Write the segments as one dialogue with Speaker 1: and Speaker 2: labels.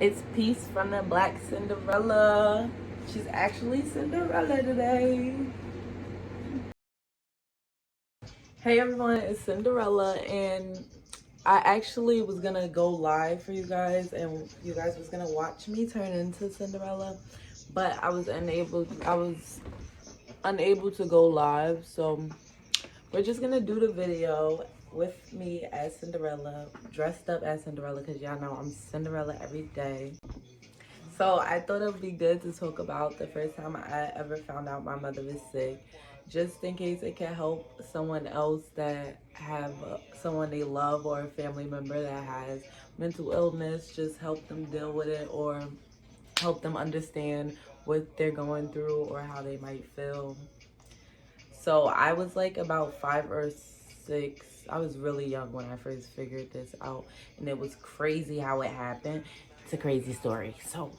Speaker 1: It's Peace from the Black Cinderella. She's actually Cinderella today. Hey everyone, it's Cinderella, and I actually was gonna go live for you guys, and you guys was gonna watch me turn into Cinderella, but I was unable to go live, so we're just gonna do the video with me as Cinderella, dressed up as Cinderella, because y'all know I'm Cinderella every day. So I thought it would be good to talk about the first time I ever found out my mother was sick, just in case it can help someone else that have someone they love or a family member that has mental illness, just help them deal with it or help them understand what they're going through or how they might feel. So I was like about 5 or 6. I was really young when I first figured this out, and it was crazy how it happened. It's a crazy story. So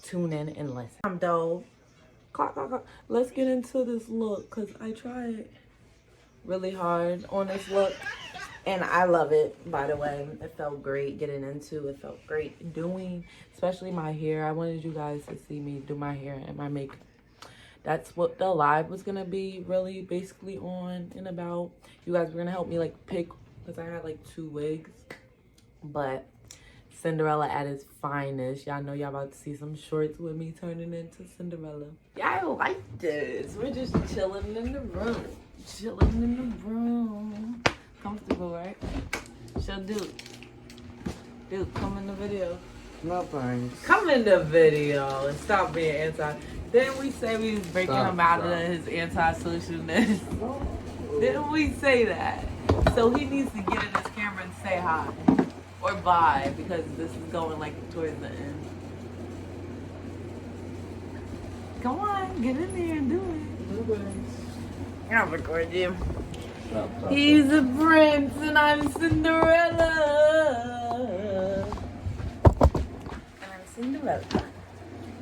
Speaker 1: tune in and listen. I'm Dove. Let's get into this look, because I tried really hard on this look and I love it. By the way, it felt great getting into it. Felt great doing, especially my hair. I wanted you guys to see me do my hair and my makeup. That's what the live was gonna be really basically on and about. You guys were gonna help me like pick, because I had like 2 wigs, but Cinderella at its finest. Y'all know y'all about to see some shorts with me turning into Cinderella. Yeah, I like this. We're just chilling in the room. Chilling in the room. Comfortable, right? So dude, come in the video.
Speaker 2: No thanks.
Speaker 1: Come in the video and stop being anti. Didn't we say we was breaking him out of his anti-socialness? Didn't we say that? So he needs to get in his camera and say hi. Or bye, because this is going like towards the end. Come on, get in there and do it. I'll record you. He's a prince and I'm Cinderella. And I'm Cinderella.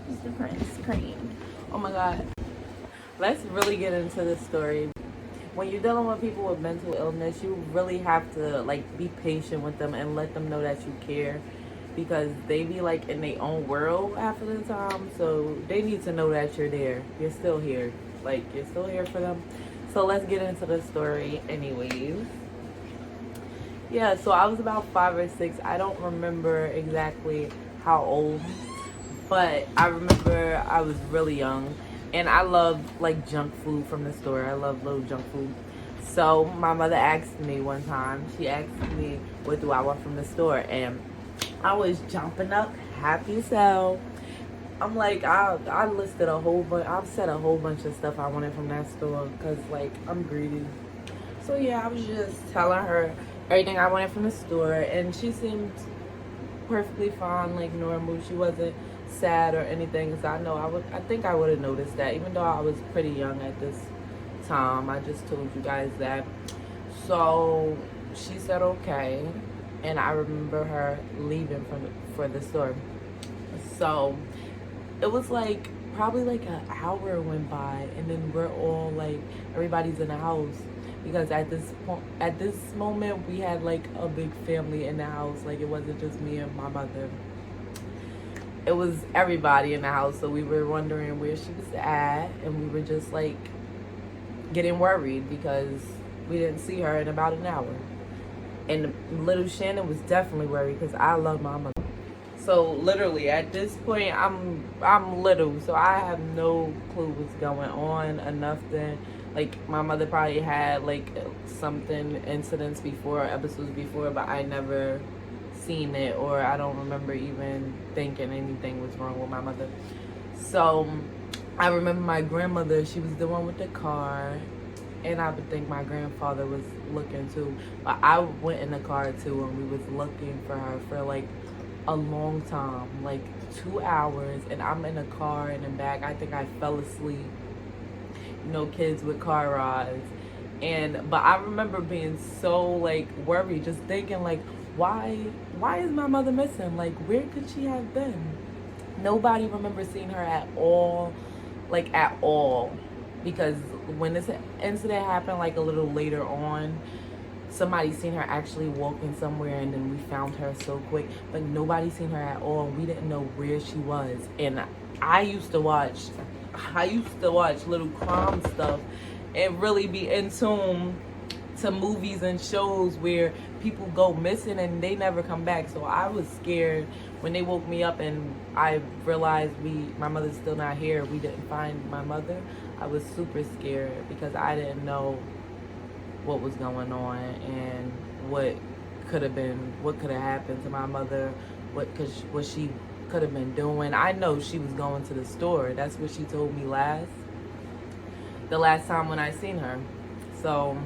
Speaker 1: He's the prince queen. Oh my god. Let's really get into this story. When you're dealing with people with mental illness, you really have to like be patient with them and let them know that you care, because they be like in their own world half of the time. So they need to know that you're there. You're still here. Like, you're still here for them. So let's get into the story anyways. Yeah, so I was about 5 or 6. I don't remember exactly how old, but I remember I was really young. And I love like junk food from the store. I love little junk food. So my mother asked me one time, she asked me, what do I want from the store? And I was jumping up, happy as hell. I'm like, I listed a whole bunch, I've said a whole bunch of stuff I wanted from that store, because like, I'm greedy. So yeah, I was just telling her everything I wanted from the store, and she seemed perfectly fine, like normal. She wasn't sad or anything, because I think I would have noticed that, even though I was pretty young at this time. I just told you guys that. So she said okay, and I remember her leaving for the store. So it was like probably like an hour went by, and then we're all like, everybody's in the house, because at this moment we had like a big family in the house. Like, it wasn't just me and my mother, it was everybody in the house. So we were wondering where she was at, and we were just like getting worried because we didn't see her in about an hour. And little Shannon was definitely worried, because I love my mother. So literally at this point, I'm little, so I have no clue what's going on or nothing. Like, my mother probably had like something, incidents before, episodes before, but I never seen it, or I don't remember even thinking anything was wrong with my mother. So I remember my grandmother, she was the one with the car, and I would think my grandfather was looking too, but I went in the car too, and we was looking for her for like a long time, like 2 hours, and I'm in a car in the back. I think I fell asleep, you know, kids with car rides. But I remember being so like worried, just thinking like, why is my mother missing? Like, where could she have been? Nobody remembers seeing her at all, like at all, because when this incident happened like a little later on, somebody seen her actually walking somewhere, and then we found her so quick, but nobody seen her at all. We didn't know where she was. And I used to watch little crime stuff and really be in tune to movies and shows where people go missing and they never come back. So I was scared when they woke me up and I realized my mother's still not here. We didn't find my mother. I was super scared because I didn't know what was going on and what could have happened to my mother, what she could have been doing. I know she was going to the store. That's what she told me the last time when I seen her. So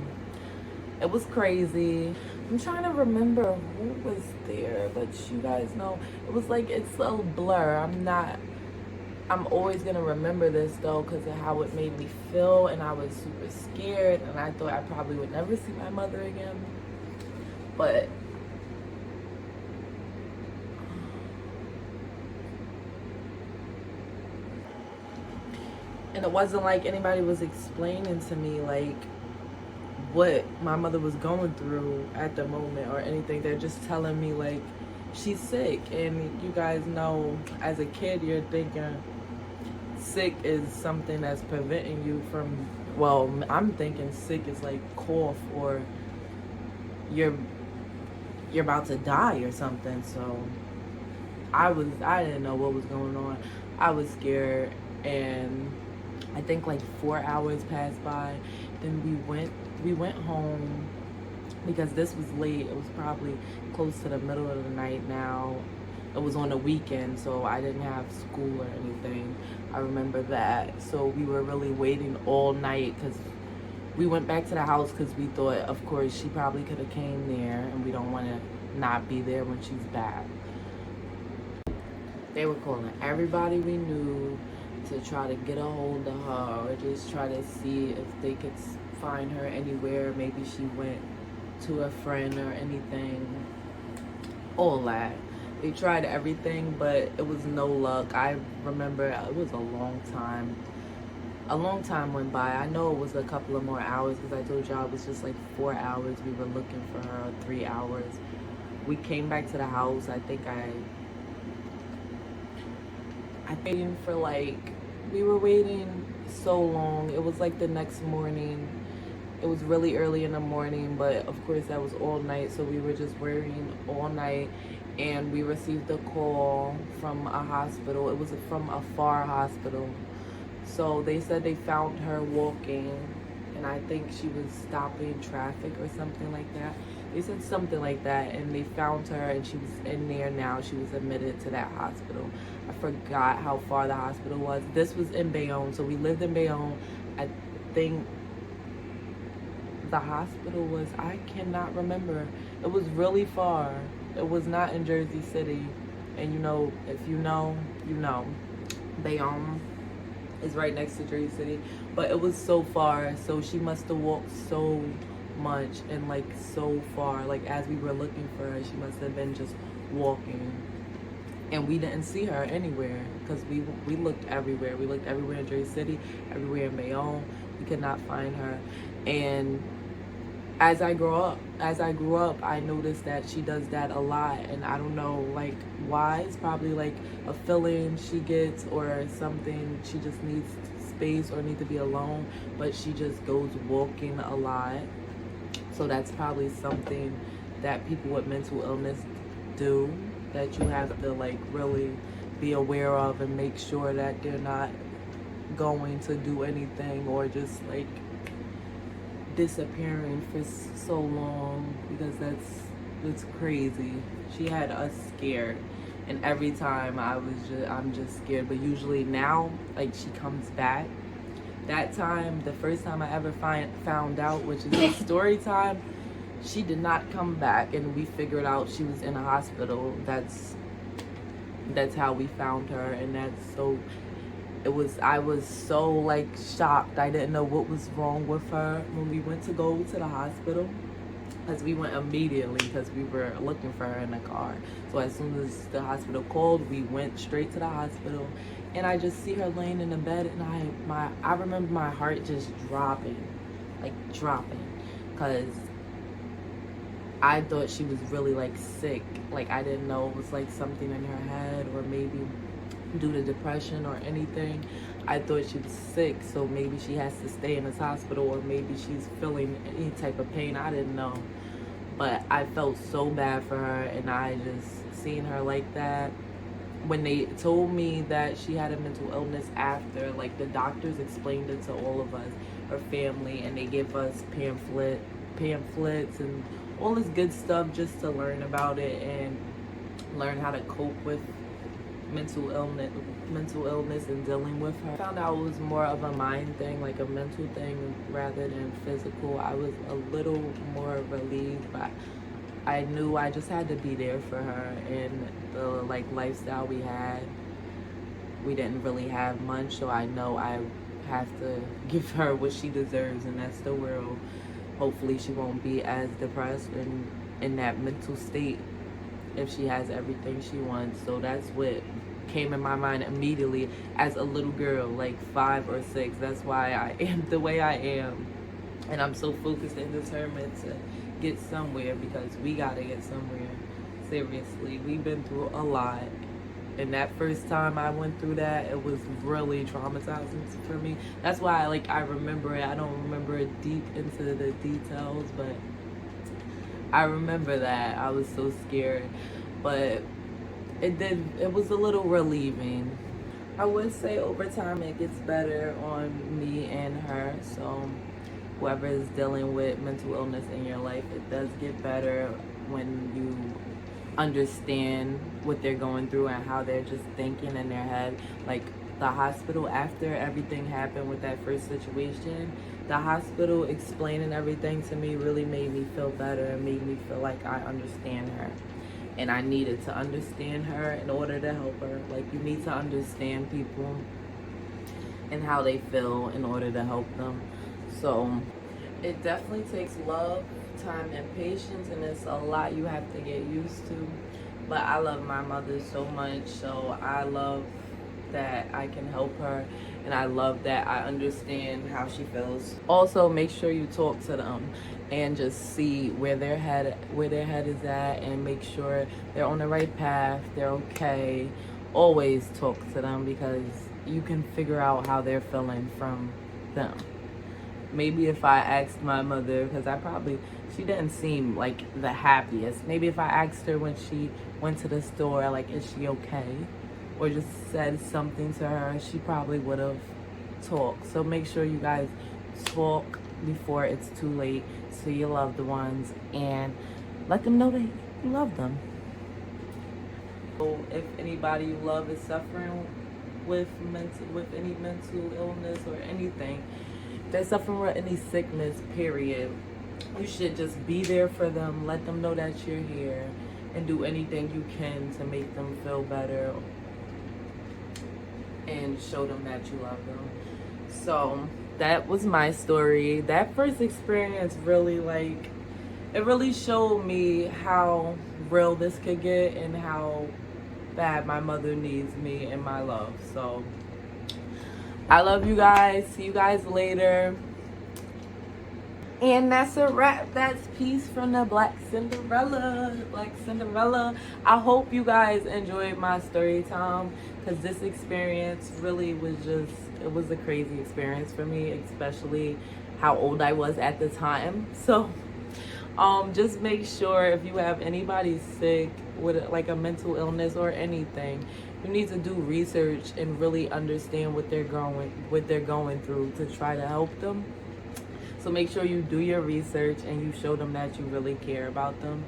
Speaker 1: it was crazy. I'm trying to remember who was there, but you guys know, it was like, it's a blur. I'm always gonna remember this though because of how it made me feel, and I was super scared, and I thought I probably would never see my mother again. But and it wasn't like anybody was explaining to me like what my mother was going through at the moment or anything. They're just telling me like she's sick, and you guys know as a kid you're thinking sick is something that's preventing you from, well, I'm thinking sick is like cough or you're about to die or something. So I didn't know what was going on. I was scared, and I think like 4 hours passed by. Then we went home because this was late. It was probably close to the middle of the night now. It was on a weekend, so I didn't have school or anything. I remember that. So we were really waiting all night because we went back to the house because we thought, of course, she probably could have came there, and we don't want to not be there when she's back. They were calling everybody we knew to try to get a hold of her or just try to see if they could find her anywhere. Maybe she went to a friend or anything. All that. They tried everything, but it was no luck. I remember it was a long time. A long time went by. I know it was a couple of more hours because I told y'all it was just like 4 hours. We were looking for her, 3 hours. We came back to the house. I think I waiting for we were waiting so long. It was like the next morning. It was really early in the morning, but of course that was all night. So we were just worrying all night. And we received a call from a hospital. It was from a far hospital. So they said they found her walking, and I think she was stopping traffic or something like that. They said something like that, and they found her, and she was in there now. She was admitted to that hospital. I forgot how far the hospital was. This was in Bayonne, so we lived in Bayonne. I think the hospital was, I cannot remember. It was really far. It was not in Jersey City. And you know, if you know, you know. Bayonne is right next to Jersey City. But it was so far. So she must have walked so much and so far. As we were looking for her, she must have been just walking. And we didn't see her anywhere because we looked everywhere. We looked everywhere in Jersey City, everywhere in Bayonne. We could not find her. And as I grew up, I noticed that she does that a lot, and I don't know why. It's probably a feeling she gets or something. She just needs space or need to be alone, but she just goes walking a lot. So that's probably something that people with mental illness do, that you have to really be aware of and make sure that they're not going to do anything or just disappearing for so long, because that's crazy. She had us scared, and every time I'm just scared. But usually now, she comes back. That time, the first time I ever found out, which is in Storytime, she did not come back, and we figured out she was in a hospital. That's how we found her, and I was so shocked. I didn't know what was wrong with her when we went to go to the hospital, because we went immediately because we were looking for her in the car. So as soon as the hospital called, we went straight to the hospital, and I just see her laying in the bed, and I remember my heart just dropping, because I thought she was really like sick. Like I didn't know it was like something in her head, or maybe due to depression or anything. I thought she was sick, so maybe she has to stay in this hospital, or maybe she's feeling any type of pain. I didn't know. But I felt so bad for her, and I just seen her like that. When they told me that she had a mental illness after, like the doctors explained it to all of us, her family, and they gave us pamphlets and all this good stuff just to learn about it and learn how to cope with mental illness and dealing with her. I found out it was more of a mind thing, like a mental thing rather than physical. I was a little more relieved, but I knew I just had to be there for her. And the like lifestyle we had, we didn't really have much, so I know I have to give her what she deserves, and that's the world. Hopefully she won't be as depressed and in that mental state if she has everything she wants. So that's what came in my mind immediately as a little girl, like 5 or 6. That's why I am the way I am, and I'm so focused and determined to get somewhere, because we gotta get somewhere. Seriously, we've been through a lot, and that first time I went through that, it was really traumatizing for me. That's why I remember it. I don't remember it deep into the details, but I remember that. I was so scared, but it was a little relieving. I would say over time it gets better on me and her. So whoever is dealing with mental illness in your life, it does get better when you understand what they're going through and how they're just thinking in their head. Like the hospital, after everything happened with that first situation, the hospital explaining everything to me really made me feel better and made me feel like I understand her. And I needed to understand her in order to help her. Like, you need to understand people and how they feel in order to help them. So it definitely takes love, time, and patience, and it's a lot you have to get used to. But I love my mother so much, so I love that I can help her, and I love that I understand how she feels. Also, make sure you talk to them and just see where their head is at, and make sure they're on the right path, they're okay. Always talk to them, because you can figure out how they're feeling from them. Maybe if I asked my mother, because she didn't seem like the happiest. Maybe if I asked her when she went to the store, like, is she okay? Or just said something to her, she probably would have talked. So make sure you guys talk before it's too late to your loved ones, and let them know that you love them. So if anybody you love is suffering with any mental illness or anything, if they're suffering with any sickness, period, you should just be there for them. Let them know that you're here, and do anything you can to make them feel better and show them that you love them. So that was my story. That first experience really it really showed me how real this could get and how bad my mother needs me and my love. So I love you guys. See you guys later. And that's a wrap. That's peace from the Black Cinderella. I hope you guys enjoyed my story time, because this experience really was it was a crazy experience for me, especially how old I was at the time. So just make sure if you have anybody sick with like a mental illness or anything, you need to do research and really understand what they're going through to try to help them. So make sure you do your research and you show them that you really care about them.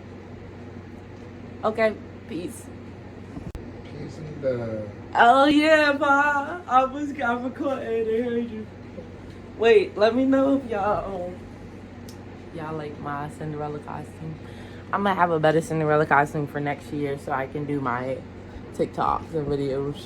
Speaker 1: Okay, peace. Oh yeah, Pa. I recording. I heard you. Wait, let me know if y'all like my Cinderella costume. I'm gonna have a better Cinderella costume for next year, so I can do my TikToks and videos.